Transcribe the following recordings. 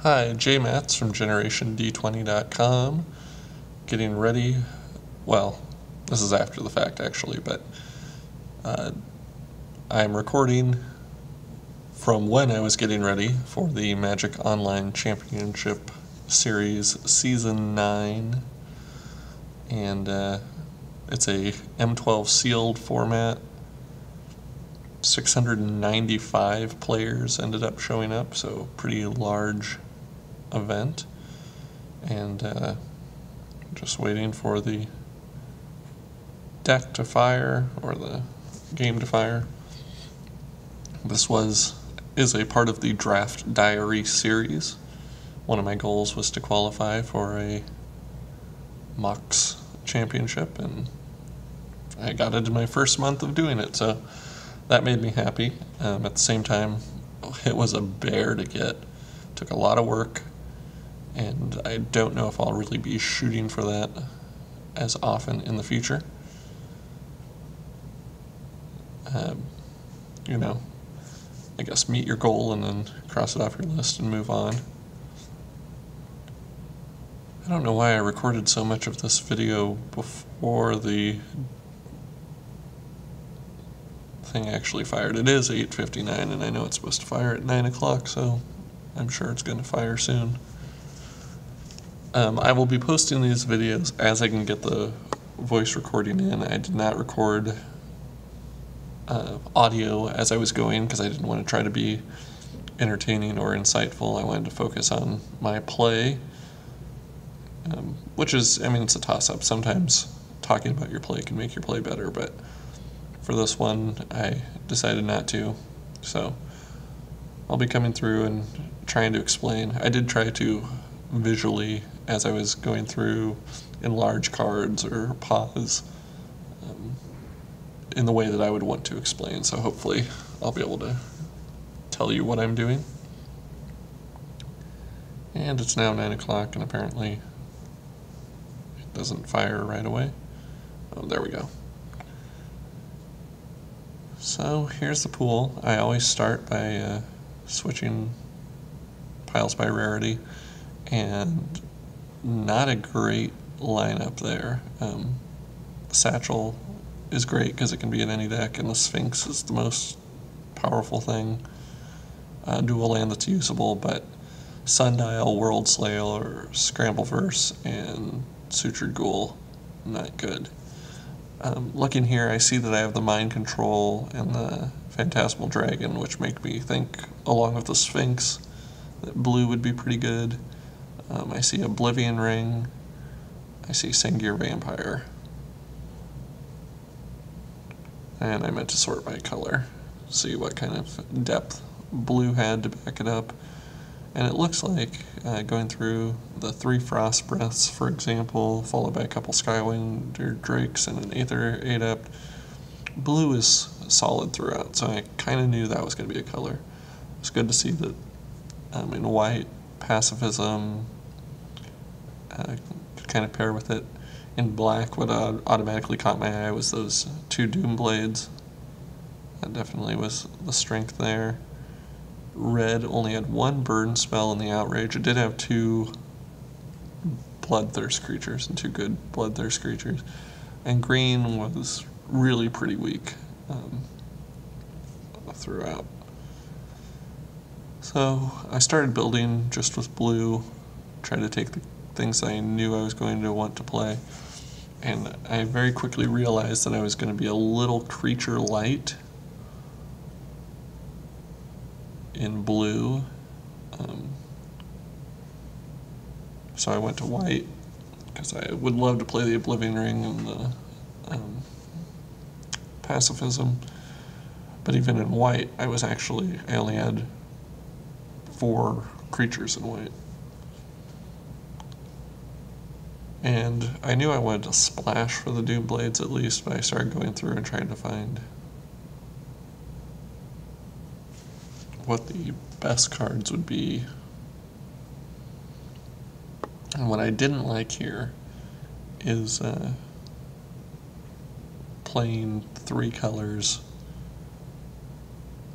Hi, Jay Matz from GenerationD20.com. Getting ready. Well, this is after the fact actually, but I'm recording from when I was getting ready for the Magic Online Championship Series Season 9. And it's a M12 sealed format. 695 players ended up showing up, so pretty large event. And just waiting for the deck to fire, or the game to fire. This is a part of the Draft Diary series. One of my goals was to qualify for a MOCS championship, and I got it in my first month of doing it, so that made me happy. At the same time, it was a bear to get. It took a lot of work, and I don't know if I'll really be shooting for that as often in the future. I guess meet your goal and then cross it off your list and move on. I don't know why I recorded so much of this video before the thing actually fired. It is 8:59 and I know it's supposed to fire at 9 o'clock, so I'm sure it's going to fire soon. I will be posting these videos as I can get the voice recording in. I did not record audio as I was going because I didn't want to try to be entertaining or insightful. I wanted to focus on my play, which is, it's a toss-up. Sometimes talking about your play can make your play better, but for this one, I decided not to. So I'll be coming through and trying to explain. I did try to visually, as I was going through, enlarge cards or pause in the way that I would want to explain. So hopefully I'll be able to tell you what I'm doing. And it's now 9 o'clock, and apparently it doesn't fire right away. Oh, there we go. So here's the pool. I always start by switching piles by rarity, and not a great lineup there. Satchel is great because it can be in any deck, and the Sphinx is the most powerful thing. Dual land that's usable, but Sundial, World Slayer, Scrambleverse, and Sutured Ghoul, not good. Looking here, I see that I have the Mind Control and the Phantasmal Dragon, which make me think, along with the Sphinx, that blue would be pretty good. I see Oblivion Ring. I see Sengir Vampire. And I meant to sort by color, see what kind of depth blue had to back it up. And it looks like, going through the 3 Frost Breaths, for example, followed by a couple Skywind Drakes and an Aether Adept, blue is solid throughout, so I kind of knew that was going to be a color. It's good to see that in white, Pacifism could kind of pair with it. In black, what automatically caught my eye was those 2 Doom Blades. That definitely was the strength there. Red only had 1 burn spell in the Outrage. It did have 2 Bloodthirst creatures, and 2 good Bloodthirst creatures. And green was really pretty weak throughout. So I started building just with blue, tried to take the things I knew I was going to want to play. And I very quickly realized that I was going to be a little creature light in blue, so I went to white because I would love to play the Oblivion Ring and the Pacifism, but even in white I only had 4 creatures in white, and I knew I wanted to splash for the Doom Blades at least, but I started going through and trying to find what the best cards would be. And what I didn't like here is playing 3 colors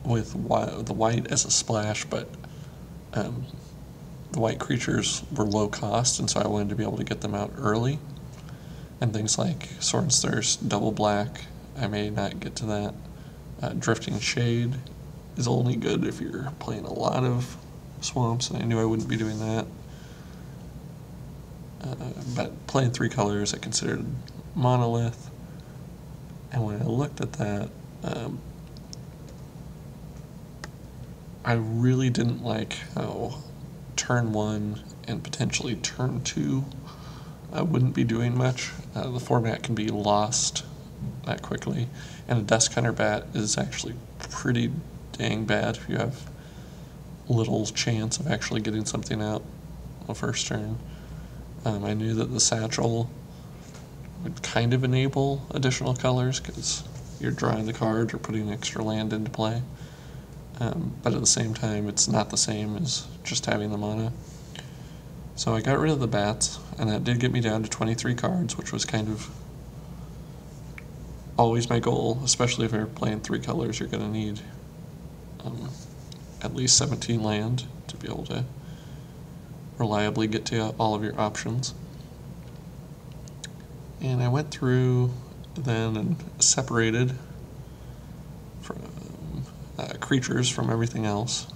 with the white as a splash, but the white creatures were low cost, and so I wanted to be able to get them out early. And things like Sword's Thirst, Double Black, I may not get to that. Drifting Shade is only good if you're playing a lot of swamps, and I knew I wouldn't be doing that. But playing 3 colors, I considered Monolith, and when I looked at that, I really didn't like how turn 1 and potentially turn 2 I wouldn't be doing much. The format can be lost that quickly, and a Desk Hunter bat is actually pretty dang bad if you have little chance of actually getting something out the first turn. I knew that the Satchel would kind of enable additional colors because you're drawing the card or putting extra land into play, but at the same time it's not the same as just having the mana. So I got rid of the bats, and that did get me down to 23 cards, which was kind of always my goal, especially if you're playing 3 colors. You're going to need at least 17 land to be able to reliably get to all of your options. And I went through then and separated from creatures from everything else.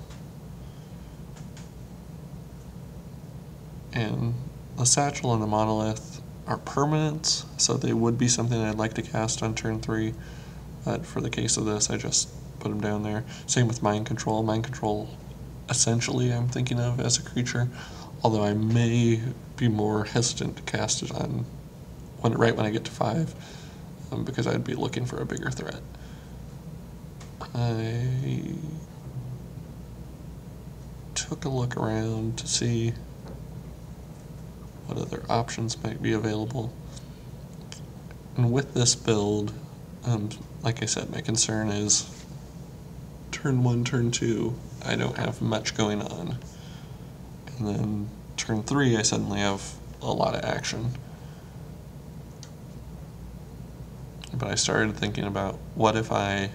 And the Satchel and the Monolith are permanents, so they would be something I'd like to cast on turn 3, but for the case of this, I just put them down there. Same with Mind Control. Mind Control, essentially, I'm thinking of as a creature, although I may be more hesitant to cast it on right when I get to 5, because I'd be looking for a bigger threat. I took a look around to see what other options might be available. And with this build, like I said, my concern is turn 1, turn 2, I don't have much going on. And then turn 3, I suddenly have a lot of action. But I started thinking about, what if I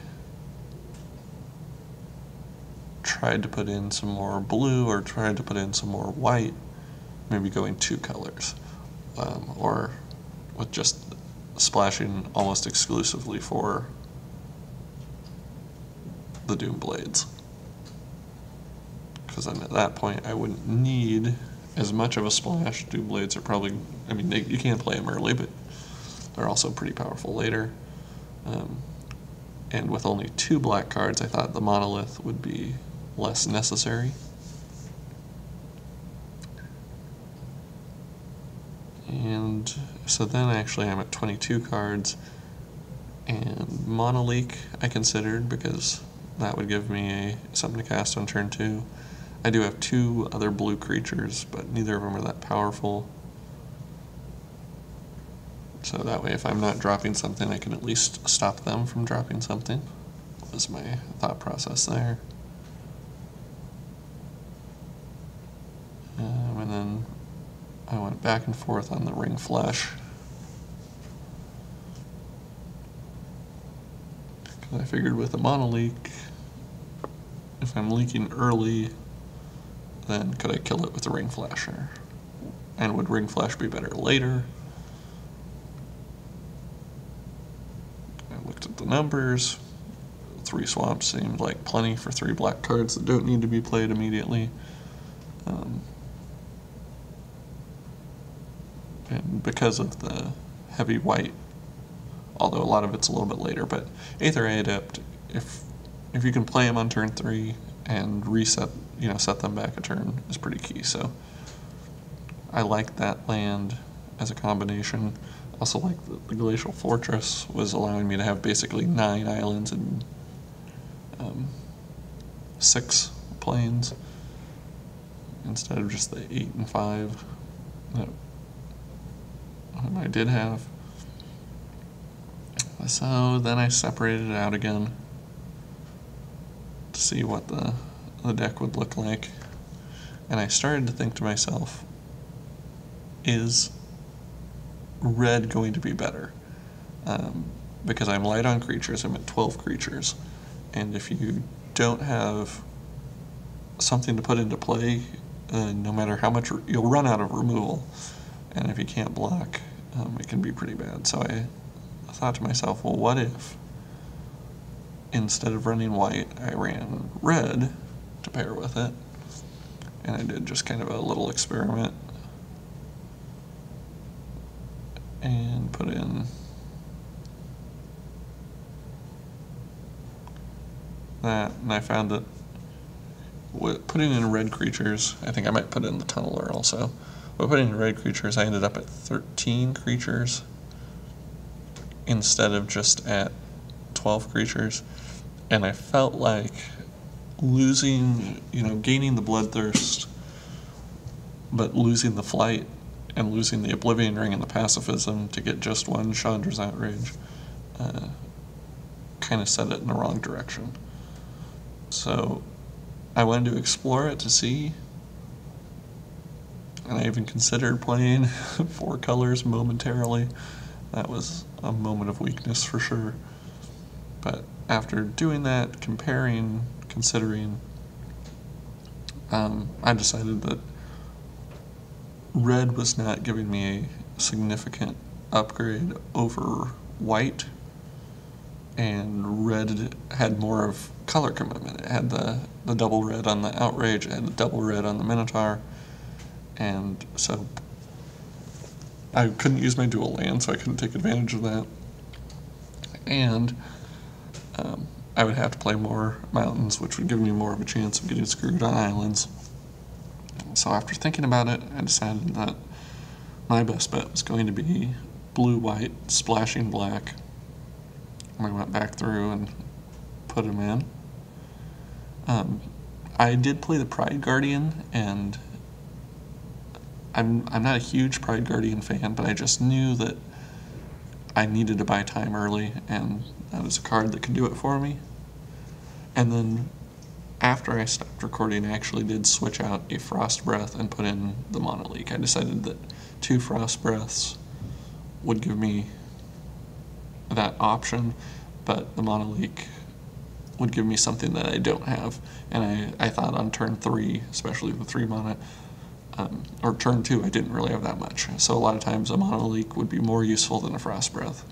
tried to put in some more blue or tried to put in some more white, maybe going 2 colors, or with just splashing almost exclusively for the Doom Blades. Because then at that point I wouldn't need as much of a splash. Doom Blades are probably, I mean, you can play them early, but they're also pretty powerful later. And with only 2 black cards, I thought the Monolith would be less necessary. And so then actually I'm at 22 cards, and Monoleak I considered because that would give me something to cast on turn 2. I do have 2 other blue creatures, but neither of them are that powerful. So that way if I'm not dropping something, I can at least stop them from dropping something, was my thought process there. And then I went back and forth on the Ring Flesh. Because I figured with a Monoleak, if I'm leaking early, then could I kill it with a Ring Flasher? And would Ring Flash be better later? I looked at the numbers. 3 swamps seemed like plenty for 3 black cards that don't need to be played immediately. And because of the heavy white, although a lot of it's a little bit later, but Aether Adept, if you can play them on turn 3 and reset, set them back a turn, is pretty key. So I like that land as a combination. Also like the Glacial Fortress was allowing me to have basically 9 islands and 6 plains instead of just the 8 and 5 that I did have. So then I separated it out again to see what the deck would look like, and I started to think to myself, is red going to be better? Because I'm light on creatures, I'm at 12 creatures, and if you don't have something to put into play no matter how much, you'll run out of removal. And if you can't block, it can be pretty bad. So I thought to myself, well, what if instead of running white, I ran red to pair with it? And I did just kind of a little experiment and put in that, and I found that putting in red creatures, I think I might put in the tunneler also, but putting in red creatures, I ended up at 13 creatures instead of just at 12 creatures, and I felt like losing, gaining the Bloodthirst, but losing the Flight and losing the Oblivion Ring and the Pacifism to get just one Chandra's Outrage kind of set it in the wrong direction. So I wanted to explore it to see, and I even considered playing 4 colors momentarily. That was a moment of weakness for sure. But after doing that, comparing, considering, I decided that red was not giving me a significant upgrade over white, and red had more of color commitment. It had the double red on the Outrage, it had the double red on the Minotaur, and so I couldn't use my dual land, so I couldn't take advantage of that. And I would have to play more mountains, which would give me more of a chance of getting screwed on islands. So after thinking about it, I decided that my best bet was going to be blue-white, splashing black. I went back through and put them in. I did play the Pride Guardian, and I'm not a huge Pride Guardian fan, but I just knew that I needed to buy time early, and that was a card that could do it for me. And then after I stopped recording, I actually did switch out a Frost Breath and put in the Monoleak. I decided that 2 Frost Breaths would give me that option, but the Monoleak would give me something that I don't have. And I thought on turn 3, especially with 3 mana, or turn 2, I didn't really have that much. So a lot of times a Monoleak would be more useful than a Frost Breath.